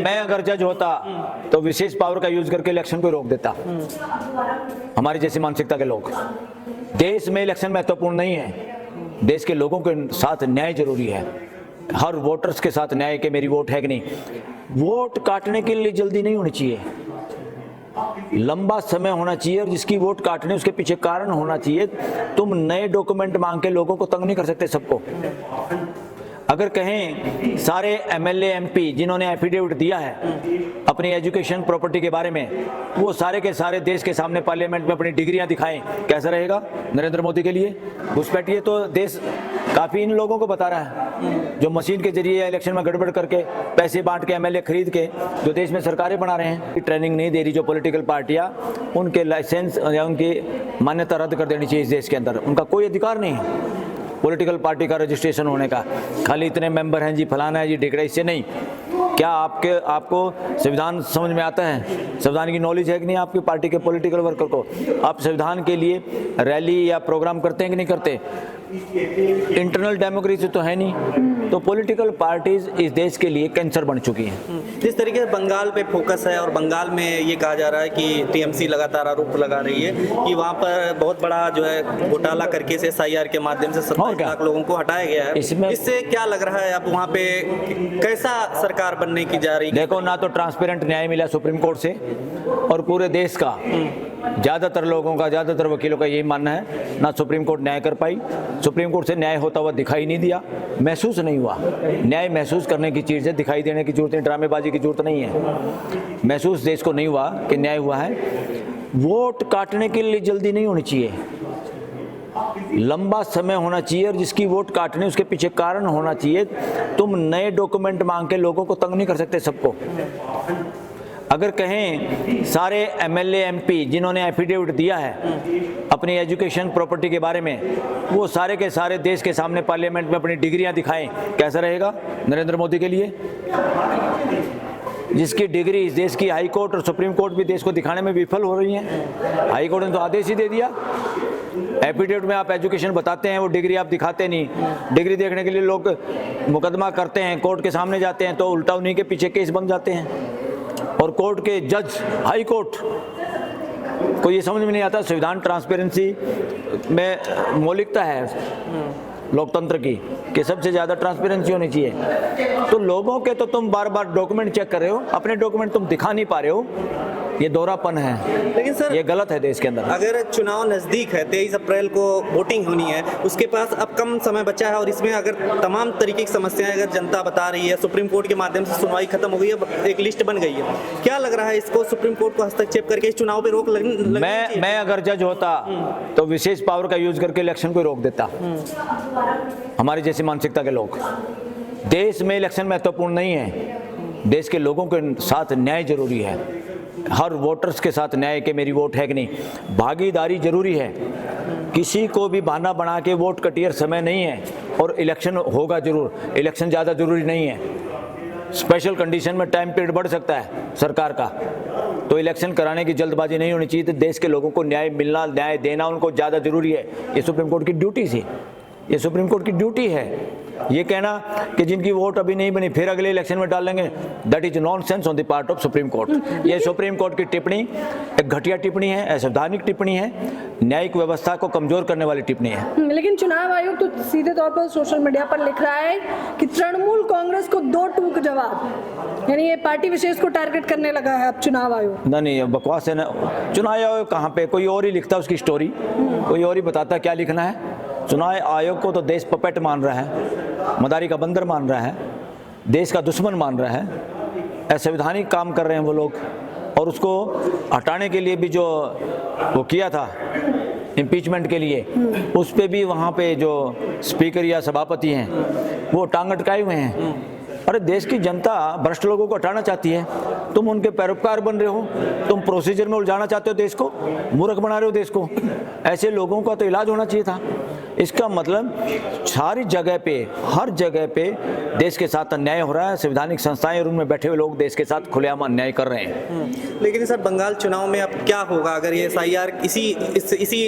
मैं अगर जज होता तो विशेष पावर का यूज करके इलेक्शन को रोक देता। हमारी जैसी मानसिकता के लोग, देश में इलेक्शन महत्वपूर्ण नहीं है, देश के लोगों के साथ न्याय जरूरी है, हर वोटर्स के साथ न्याय के मेरी वोट है कि नहीं। वोट काटने के लिए जल्दी नहीं होनी चाहिए, लंबा समय होना चाहिए, और जिसकी वोट काटने उसके पीछे कारण होना चाहिए। तुम नए डॉक्यूमेंट मांग के लोगों को तंग नहीं कर सकते सबको। अगर कहें सारे एमएलए एमपी जिन्होंने एफिडेविट दिया है अपनी एजुकेशन प्रॉपर्टी के बारे में, वो सारे के सारे देश के सामने पार्लियामेंट में अपनी डिग्रियां दिखाएं, कैसा रहेगा नरेंद्र मोदी के लिए? घुसपैठिए तो देश काफी इन लोगों को बता रहा है जो मशीन के जरिए इलेक्शन में गड़बड़ करके पैसे बांट के एमएलए खरीद के जो देश में सरकारें बना रहे हैं। ट्रेनिंग नहीं दे रही जो पॉलिटिकल पार्टियां, उनके लाइसेंस या उनकी मान्यता रद्द कर देनी चाहिए। इस देश के अंदर उनका कोई अधिकार नहीं है पॉलिटिकल पार्टी का रजिस्ट्रेशन होने का। खाली इतने मेंबर हैं जी, फलाना है जी, ढिकड़ा, इससे नहीं। क्या आपको संविधान समझ में आता है? संविधान की नॉलेज है कि नहीं आपकी पार्टी के पॉलिटिकल वर्कर को? आप संविधान के लिए रैली या प्रोग्राम करते हैं कि नहीं करते? इंटरनल डेमोक्रेसी तो है नहीं। तो पॉलिटिकल पार्टीज इस देश के लिए कैंसर बन चुकी हैं। जिस तरीके से बंगाल पे फोकस है और बंगाल में ये कहा जा रहा है कि टीएमसी लगातार आरोप लगा रही है कि वहाँ पर बहुत बड़ा जो है घोटाला करके से एसआईआर के माध्यम से 27 लाख लोगों को हटाया गया है। इससे क्या लग रहा है अब वहाँ पे कैसा सरकार बनने की जा रही है? देखो, ना तो ट्रांसपेरेंट न्याय मिला सुप्रीम कोर्ट से, और पूरे देश का ज्यादातर लोगों का, ज्यादातर वकीलों का यही मानना है ना सुप्रीम कोर्ट न्याय कर पाई। सुप्रीम कोर्ट से न्याय होता हुआ दिखाई नहीं दिया, महसूस नहीं हुआ। न्याय महसूस करने की चीज़ है, दिखाई देने की जरूरत नहीं, ड्रामेबाजी की जरूरत नहीं है। महसूस देश को नहीं हुआ कि न्याय हुआ है। वोट काटने के लिए जल्दी नहीं होनी चाहिए, लंबा समय होना चाहिए, और जिसकी वोट काटने उसके पीछे कारण होना चाहिए। तुम नए डॉक्यूमेंट मांग के लोगों को तंग नहीं कर सकते सबको। अगर कहें सारे एमएलए एमपी जिन्होंने एफिडेविट दिया है अपनी एजुकेशन प्रॉपर्टी के बारे में, वो सारे के सारे देश के सामने पार्लियामेंट में अपनी डिग्रियां दिखाएं, कैसा रहेगा नरेंद्र मोदी के लिए? जिसकी डिग्री इस देश की हाई कोर्ट और सुप्रीम कोर्ट भी देश को दिखाने में विफल हो रही हैं। हाई कोर्ट ने तो आदेश ही दे दिया, एफिडेविट में आप एजुकेशन बताते हैं, वो डिग्री आप दिखाते नहीं। डिग्री देखने के लिए लोग मुकदमा करते हैं, कोर्ट के सामने जाते हैं, तो उल्टा उन्हीं के पीछे केस बन जाते हैं। और कोर्ट के जज, हाई कोर्ट को ये समझ में नहीं आता संविधान ट्रांसपेरेंसी में मौलिकता है लोकतंत्र की कि सबसे ज़्यादा ट्रांसपेरेंसी होनी चाहिए। तो लोगों के तो तुम बार बार डॉक्यूमेंट चेक कर रहे हो, अपने डॉक्यूमेंट तुम दिखा नहीं पा रहे हो। ये दोहरापन है, लेकिन सर ये गलत है देश के अंदर। अगर चुनाव नज़दीक है, 23 अप्रैल को वोटिंग होनी है, उसके पास अब कम समय बचा है, और इसमें अगर तमाम तरीके की समस्याएं अगर जनता बता रही है, सुप्रीम कोर्ट के माध्यम से सुनवाई खत्म हो गई है, एक लिस्ट बन गई है, क्या लग रहा है इसको सुप्रीम कोर्ट को हस्तक्षेप करके इस चुनाव पे रोक मैं अगर जज होता तो विशेष पावर का यूज करके इलेक्शन को रोक देता। हमारी जैसी मानसिकता के लोग, देश में इलेक्शन महत्वपूर्ण नहीं है, देश के लोगों के साथ न्याय जरूरी है, हर वोटर्स के साथ न्याय के मेरी वोट है कि नहीं। भागीदारी जरूरी है, किसी को भी बहाना बना के वोट कटियर समय नहीं है, और इलेक्शन होगा जरूर। इलेक्शन ज़्यादा जरूरी नहीं है, स्पेशल कंडीशन में टाइम पीरियड बढ़ सकता है सरकार का, तो इलेक्शन कराने की जल्दबाजी नहीं होनी चाहिए। तो देश के लोगों को न्याय मिलना, न्याय देना उनको ज़्यादा जरूरी है। ये सुप्रीम कोर्ट की ड्यूटी थी, ये सुप्रीम कोर्ट की ड्यूटी है। ये कहना कि जिनकी वोट अभी नहीं बनी फिर अगले इलेक्शन में डाल लेंगे, that is nonsense on the part of supreme court. ये सुप्रीम कोर्ट की टिप्पणी एक घटिया टिप्पणी है, असंवैधानिक टिप्पणी है, न्यायिक व्यवस्था को कमजोर करने वाली टिप्पणी है। लेकिन चुनाव आयोग तो सीधे तौर पर सोशल मीडिया पर लिख रहा है कि तृणमूल कांग्रेस को 2 टूक जवाब, यानी ये पार्टी विशेष को टारगेट करने लगा है अब चुनाव आयोग। नहीं, बकवास है ना। चुनाव आयोग कहाँ पे, कोई और ही लिखता है उसकी स्टोरी, कोई और ही बताता क्या लिखना है। चुनाव आयोग को तो देश पपेट मान रहा है, मदारी का बंदर मान रहा है, देश का दुश्मन मान रहा है, असंवैधानिक काम कर रहे हैं वो लोग। और उसको हटाने के लिए भी जो वो किया था इम्पीचमेंट के लिए, उस पे भी वहाँ पे जो स्पीकर या सभापति हैं वो टांग अटकाए हुए हैं। अरे देश की जनता भ्रष्ट लोगों को हटाना चाहती है, तुम उनके पैरोकार बन रहे हो, तुम प्रोसीजर में उलझाना चाहते हो देश को, मूर्ख बना रहे हो देश को। ऐसे लोगों का तो इलाज होना चाहिए था। इसका मतलब सारी जगह पे, हर जगह पे देश के साथ अन्याय हो रहा है। संवैधानिक संस्थाएं और उनमें बैठे हुए लोग देश के साथ खुलेआम अन्याय कर रहे हैं। लेकिन सर बंगाल चुनाव में अब क्या होगा अगर ये एसआईआर इसी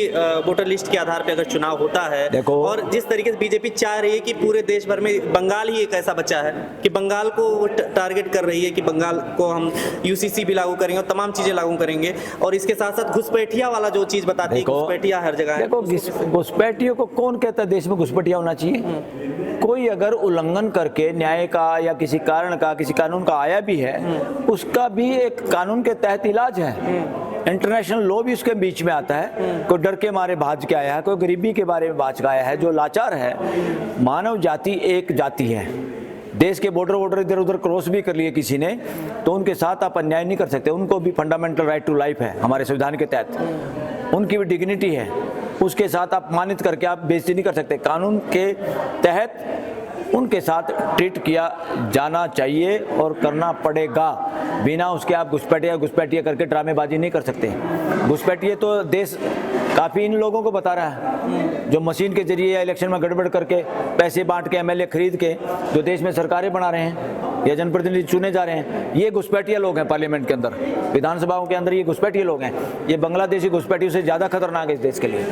वोटर लिस्ट के आधार पे अगर चुनाव होता है? देखो, और जिस तरीके से बीजेपी चाह रही है कि पूरे देश भर में बंगाल ही एक ऐसा बच्चा है कि बंगाल को वो टारगेट कर रही है कि बंगाल को हम यूसीसी भी लागू करेंगे और तमाम चीजें लागू करेंगे, और इसके साथ साथ घुसपैठिया वाला जो चीज बताती है, घुसपैठिया हर जगह है। देखो, घुसपैठियों को कौन कहता है देश में घुसपैठिया होना चाहिए? कोई अगर उल्लंघन करके न्याय का या किसी कारण का, किसी कानून का आया भी है, उसका भी एक कानून के तहत इलाज है। इंटरनेशनल लॉ भी उसके बीच में आता है। कोई डर के मारे भाज के आया है, कोई गरीबी के बारे में भाज के आया है, जो लाचार है। मानव जाति एक जाति है। देश के बॉर्डर इधर उधर क्रॉस भी कर लिए किसी ने, तो उनके साथ आप अन्याय नहीं कर सकते। उनको भी फंडामेंटल राइट टू लाइफ है हमारे संविधान के तहत, उनकी भी डिग्निटी है, उसके साथ आप मानित करके आप बेइज्जती नहीं कर सकते। कानून के तहत उनके साथ ट्रीट किया जाना चाहिए और करना पड़ेगा। बिना उसके आप घुसपैठिया करके ड्रामेबाजी नहीं कर सकते। घुसपैठिए तो देश काफ़ी इन लोगों को बता रहा है, जो मशीन के जरिए या इलेक्शन में गड़बड़ करके पैसे बांट के एमएलए खरीद के जो देश में सरकारें बना रहे हैं या जनप्रतिनिधि चुने जा रहे हैं, ये घुसपैठिया लोग हैं। पार्लियामेंट के अंदर, विधानसभाओं के अंदर ये घुसपैठिए लोग हैं। ये बांग्लादेशी घुसपैठियों से ज़्यादा खतरनाक है इस देश के लिए।